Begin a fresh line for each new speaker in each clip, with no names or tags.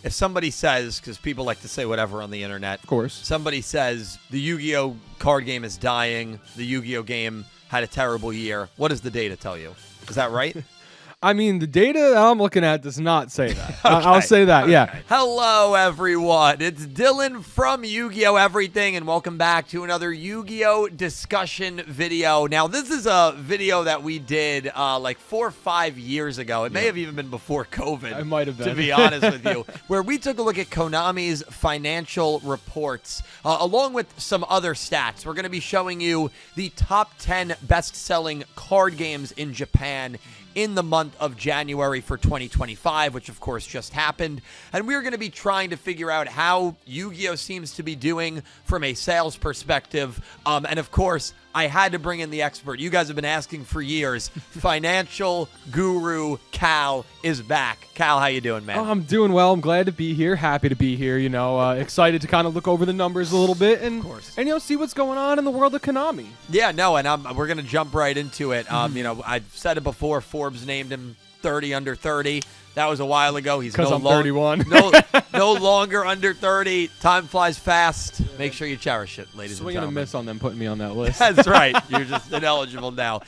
if somebody says, because people like to say whatever on the internet.
Of course.
Somebody says the Yu-Gi-Oh card game is dying. The Yu-Gi-Oh game had a terrible year. What does the data tell you? Is that right?
I mean, the data that I'm looking at does not say that. I'll say that, yeah.
Hello, everyone. It's Dylan from Yu-Gi-Oh! Everything, and welcome back to another Yu-Gi-Oh! Discussion video. Now, this is a video that we did like 4 or 5 years ago. It may have even been before COVID.
It might have been.
To be honest with you, where we took a look at Konami's financial reports, along with some other stats. We're going to be showing you the top 10 best-selling card games in Japan in the month of January for 2025, which of course just happened. And we're going to be trying to figure out how Yu-Gi-Oh! Seems to be doing from a sales perspective. And of course, I had to bring in the expert. You guys have been asking for years. Financial guru Cal is back. Cal, how you doing, man?
I'm doing well. I'm glad to be here. Happy to be here. You know, excited to kind of look over the numbers a little bit and, see what's going on in the world of Konami.
Yeah, no, and we're going to jump right into it. I've said it before. Forbes named him 30 under 30. That was a while ago. He's
because I'm 31.
no longer under 30. Time flies fast. Make sure you cherish it, ladies and gentlemen.
Swing and a miss on them putting me on that list.
That's right. You're just ineligible now.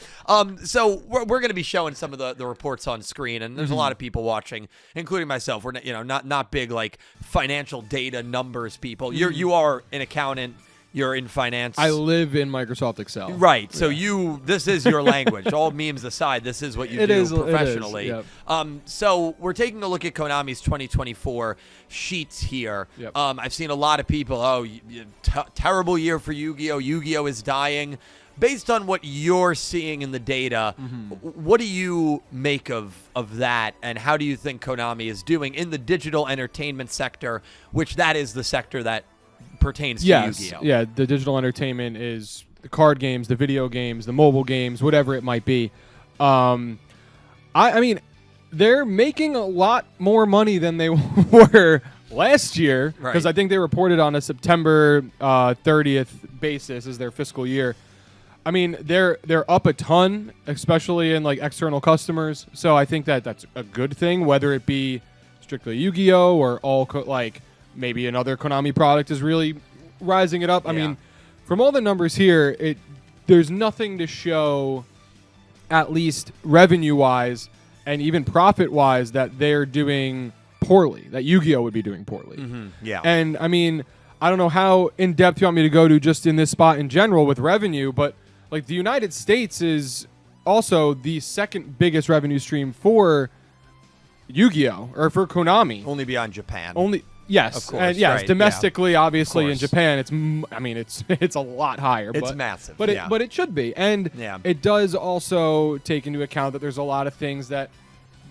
So we're going to be showing some of the reports on screen, and there's a lot of people watching, including myself. We're not big like financial data numbers people. You are an accountant. You're in finance.
I live in Microsoft Excel.
Right. So this is your language. All memes aside, this is what you do professionally.
It is, yep.
So we're taking a look at Konami's 2024 sheets here.
Yep.
I've seen a lot of people, terrible year for Yu-Gi-Oh! Yu-Gi-Oh! Is dying. Based on what you're seeing in the data, what do you make of that, and how do you think Konami is doing in the digital entertainment sector, which that is the sector that pertains to Yu-Gi-Oh!
Yeah, the digital entertainment is the card games, the video games, the mobile games, whatever it might be. I mean, they're making a lot more money than they were last year, because I think they reported on a September 30th basis as their fiscal year. I mean, they're up a ton, especially in like external customers. So I think that's a good thing, whether it be strictly Yu-Gi-Oh! Or all maybe another Konami product is really rising it up. I mean, from all the numbers here, there's nothing to show, at least revenue-wise and even profit-wise, that they're doing poorly, that Yu-Gi-Oh! Would be doing poorly.
Yeah.
And, I mean, I don't know how in-depth you want me to go to just in this spot in general with revenue, but, like, the United States is also the second biggest revenue stream for Yu-Gi-Oh! Or for Konami.
Only beyond Japan.
Yes,
of course,
and yes,
right,
domestically, obviously in
course.
Japan, it's a lot higher.
It's massive,
but it should be, and it does also take into account that there's a lot of things that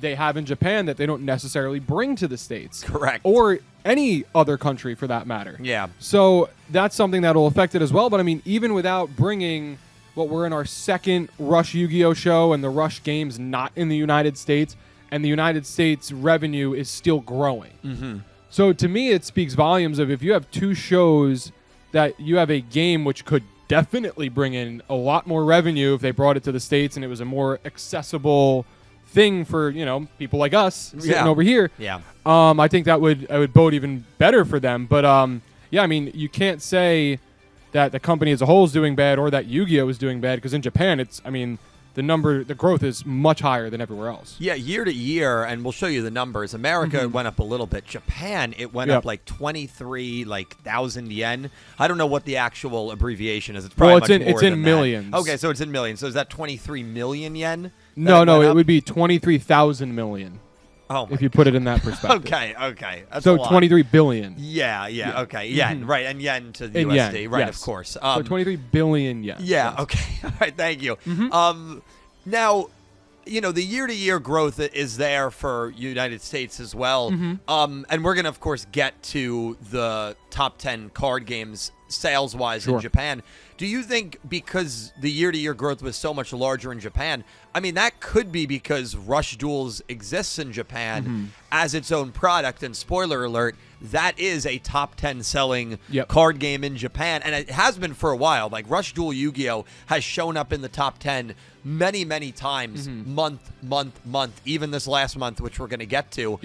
they have in Japan that they don't necessarily bring to the States,
correct,
or any other country for that matter.
Yeah.
So that's something that will affect it as well. But I mean, even without bringing what we're in our second Rush Yu-Gi-Oh! Show and the Rush games not in the United States, and the United States revenue is still growing. So to me, it speaks volumes of if you have two shows that you have a game which could definitely bring in a lot more revenue if they brought it to the States and it was a more accessible thing for, people like us sitting over here.
Yeah.
I think that would bode even better for them. But I mean, you can't say that the company as a whole is doing bad or that Yu-Gi-Oh! Is doing bad, because in Japan, the growth is much higher than everywhere else.
Yeah, year to year, and we'll show you the numbers. America went up a little bit. Japan, it went up like 23,000 yen. I don't know what the actual abbreviation is. It's probably
it's in millions.
Okay, so it's in millions. So is that 23 million yen?
No, it would be 23,000 million.
Oh,
if you put it in that perspective.
Okay. That's
so
a lot.
23 billion.
Yeah, okay. Yen, right, and yen to the USD,
yen,
right,
yes.
Of course.
So 23 billion yen.
Yeah, yes. Okay. All right, thank you. Now, the year-to-year growth is there for United States as well. And we're going to, of course, get to the top 10 card games sales-wise in Japan. Do you think because the year-to-year growth was so much larger in Japan, I mean, that could be because Rush Duels exists in Japan as its own product, and spoiler alert, that is a top 10 selling card game in Japan, and it has been for a while. Like, Rush Duel Yu-Gi-Oh! Has shown up in the top 10 many, many times, month, even this last month, which we're going to get to.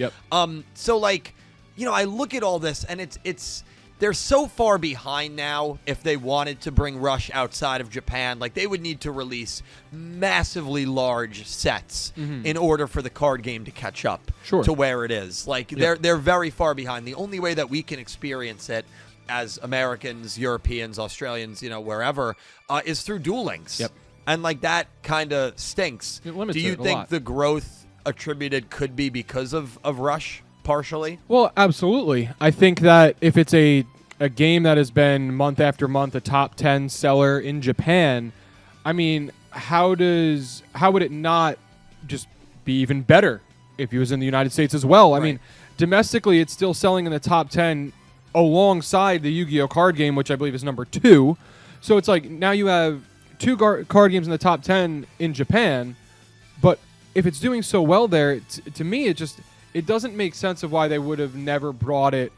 So, like, I look at all this, and they're so far behind now. If they wanted to bring Rush outside of Japan, like, they would need to release massively large sets in order for the card game to catch up to where it is. Like, they're very far behind. The only way that we can experience it as Americans, Europeans, Australians, wherever, is through Duel Links.
Yep.
And, like, that kind of stinks.
It limits
Do you
it a
think
lot.
the growth attributed could be because of Rush, partially?
Well, absolutely. I think that if it's a game that has been month after month a top 10 seller in Japan, I mean, how would it not just be even better if he was in the United States as well? I mean, domestically, it's still selling in the top 10 alongside the Yu-Gi-Oh card game, which I believe is number 2. So it's like now you have 2 card games in the top 10 in Japan, but if it's doing so well there, to me, it doesn't make sense of why they would have never brought it,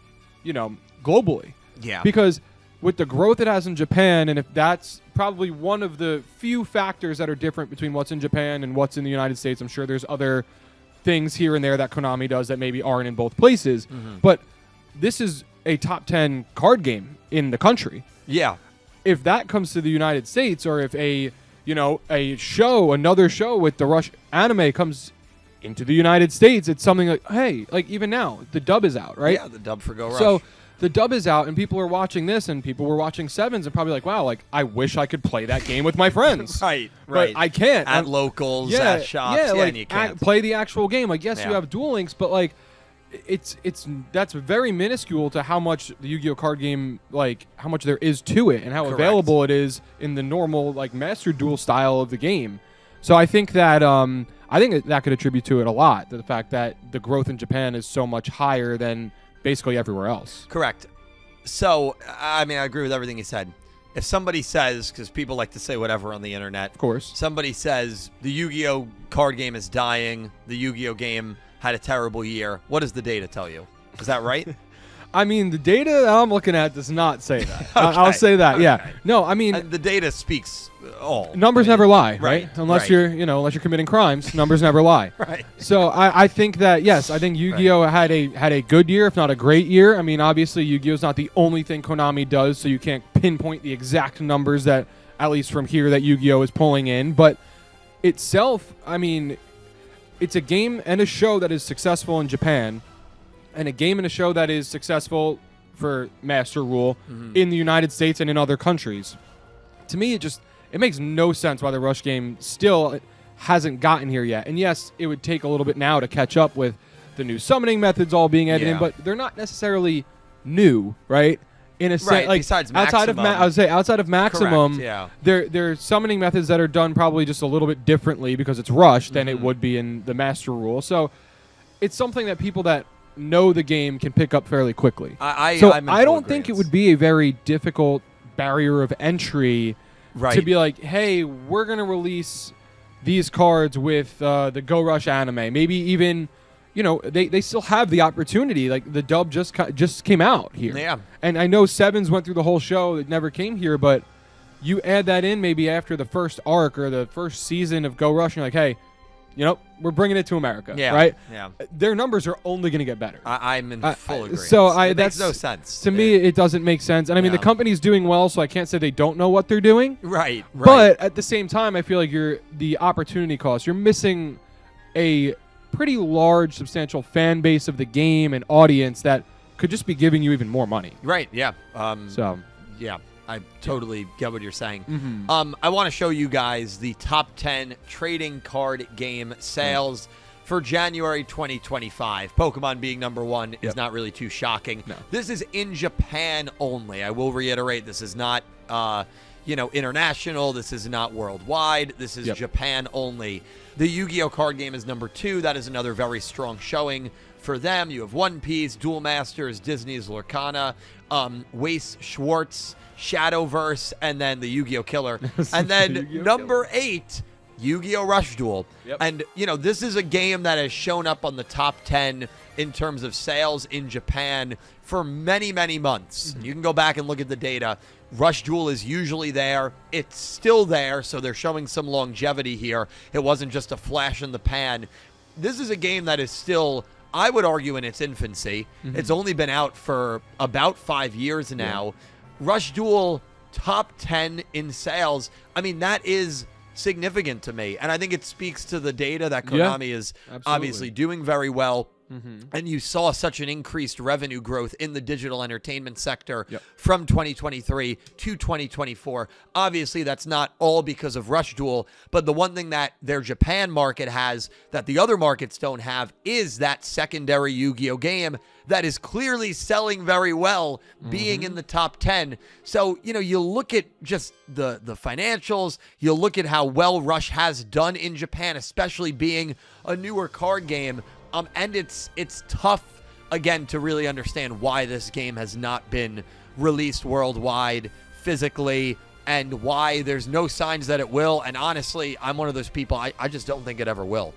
globally.
Yeah.
Because with the growth it has in Japan, and if that's probably one of the few factors that are different between what's in Japan and what's in the United States, I'm sure there's other things here and there that Konami does that maybe aren't in both places. But this is a top 10 card game in the country.
Yeah.
If that comes to the United States, or if another show with the Rush anime comes into the United States, it's something like, hey, like even now, the dub is out, right?
Yeah, the dub for Go Rush.
So the dub is out, and people are watching this, and people were watching Sevens, and probably like, wow, like I wish I could play that game with my friends.
Right.
But I can't.
At locals, at shops,
like,
and you can't.
play the actual game. Like, yes, you have Duel Links, but like, that's very minuscule to how much the Yu-Gi-Oh card game, like how much there is to it, and how available it is in the normal like Master Duel style of the game. So I think that that could attribute to it a lot, to the fact that the growth in Japan is so much higher than basically everywhere else.
Correct. So, I mean, I agree with everything you said. If somebody says, because people like to say whatever on the internet,
Of course.
somebody says the Yu-Gi-Oh card game is dying, the Yu-Gi-Oh game had a terrible year, what does the data tell you? Is that right?
I mean, the data that I'm looking at does not say that. I'll say that. Yeah. No, I mean,
the data speaks all.
Numbers never lie, right?
Right.
Unless you're committing crimes, numbers never lie.
Right.
So I think that, yes, I think Yu-Gi-Oh had a good year, if not a great year. I mean, obviously Yu-Gi-Oh is not the only thing Konami does, so you can't pinpoint the exact numbers that, at least from here, that Yu-Gi-Oh is pulling in. But itself, I mean, it's a game and a show that is successful in Japan, and a game and a show that is successful for Master Rule in the United States and in other countries. To me, it makes no sense why the Rush game still hasn't gotten here yet. And yes, it would take a little bit now to catch up with the new summoning methods all being added in, but they're not necessarily new, right? In a sense, like
besides
outside of
Maximum.
I would say outside of Maximum,
Correct, yeah.
there are summoning methods that are done probably just a little bit differently because it's Rush than it would be in the Master Rule. So it's something that people that know the game can pick up fairly quickly.
I
don't think it would be a very difficult barrier of entry to be like, hey, we're going to release these cards with the Go Rush anime. Maybe even, they still have the opportunity. Like the dub just came out here.
Yeah.
And I know Sevens went through the whole show. It never came here, but you add that in maybe after the first arc or the first season of Go Rush, and you're like, hey, we're bringing it to America, right?
Yeah.
Their numbers are only going to get better.
I'm in full agreement.
So
it makes no sense.
To me, it doesn't make sense. And I mean, the company's doing well, so I can't say they don't know what they're doing.
Right.
But at the same time, I feel like the opportunity cost. You're missing a pretty large, substantial fan base of the game and audience that could just be giving you even more money.
Right. Yeah.
Yeah.
I totally get what you're saying. I want to show you guys the top 10 trading card game sales for January 2025. Pokemon being number 1 is not really too shocking.
No.
This is in Japan only. I will reiterate, this is not international. This is not worldwide. This is Japan only. The Yu-Gi-Oh card game is number 2. That is another very strong showing for them. You have One Piece, Duel Masters, Disney's Lorcana, Wace Schwartz, Shadowverse, and then the Yu-Gi-Oh Killer. And then number 8, Yu-Gi-Oh Rush Duel. And, this is a game that has shown up on the top 10 in terms of sales in Japan for many, many months. You can go back and look at the data. Rush Duel is usually there. It's still there, so they're showing some longevity here. It wasn't just a flash in the pan. This is a game that is still I would argue, in its infancy. It's only been out for about 5 years now. Rush Duel, top 10 in sales. I mean, that is significant to me. And I think it speaks to the data that Konami is obviously doing very well. And you saw such an increased revenue growth in the digital entertainment sector from 2023 to 2024. Obviously, that's not all because of Rush Duel, but the one thing that their Japan market has that the other markets don't have is that secondary Yu-Gi-Oh game that is clearly selling very well, being in the top 10. So, you know, you look at just the financials, you look at how well Rush has done in Japan, especially being a newer card game. And it's tough, again, to really understand why this game has not been released worldwide physically and why there's no signs that it will. And honestly, I'm one of those people, I just don't think it ever will.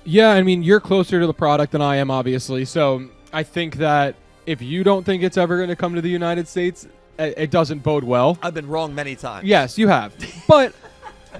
Yeah, I mean, you're closer to the product than I am, obviously. So I think that if you don't think it's ever going to come to the United States, it doesn't bode well.
I've been wrong many times.
Yes, you have.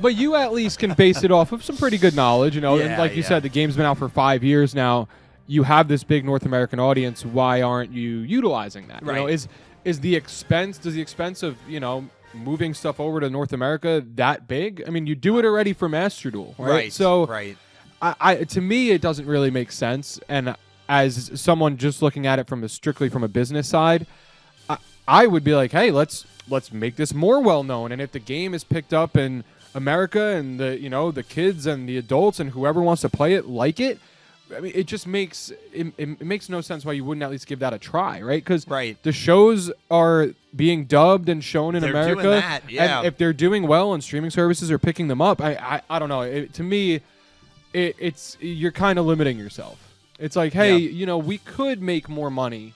But you at least can base it off of some pretty good knowledge, you know. And like you said, the game's been out for 5 years now. You have this big North American audience. Why aren't you utilizing that?
Right.
You know, does the expense of, you know, moving stuff over to North America that big? I mean, you do it already for Master Duel, right? So to me, it doesn't really make sense. And as someone just looking at it strictly from a business side, I would be like, hey, let's make this more well known. And if the game is picked up in America and the kids and the adults and whoever wants to play it like it, I mean, it just makes it makes no sense why you wouldn't at least give that a try, right? Because the shows are being dubbed and shown in America,
doing that,
and if they're doing well and streaming services are picking them up, I don't know. To me, it's you're kind of limiting yourself. It's like, hey, you know, we could make more money,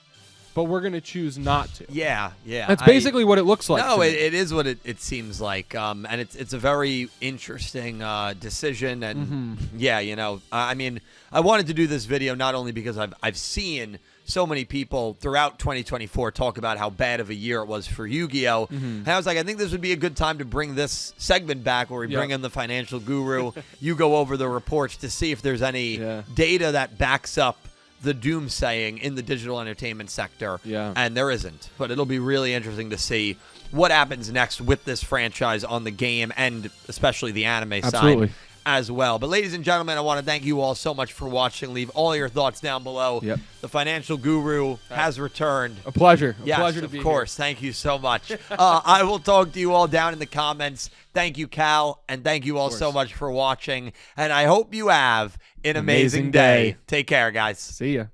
but we're going to choose not to.
Yeah.
That's basically what it looks like.
No, it is what it seems like. And it's a very interesting decision. And you know, I mean, I wanted to do this video not only because I've seen so many people throughout 2024 talk about how bad of a year it was for Yu-Gi-Oh! And I was like, I think this would be a good time to bring this segment back where we bring in the financial guru. You go over the reports to see if there's any data that backs up the doomsaying in the digital entertainment sector. And there isn't. But it'll be really interesting to see what happens next with this franchise on the game and especially the anime side as well. But ladies and gentlemen, I want to thank you all so much for watching. Leave all your thoughts down below. The financial guru has returned.
A pleasure.
Yes,
a pleasure to be
of course.
Here.
Thank you so much. I will talk to you all down in the comments. Thank you, Cal, and thank you all so much for watching. And I hope you have an amazing day. Take care, guys.
See ya.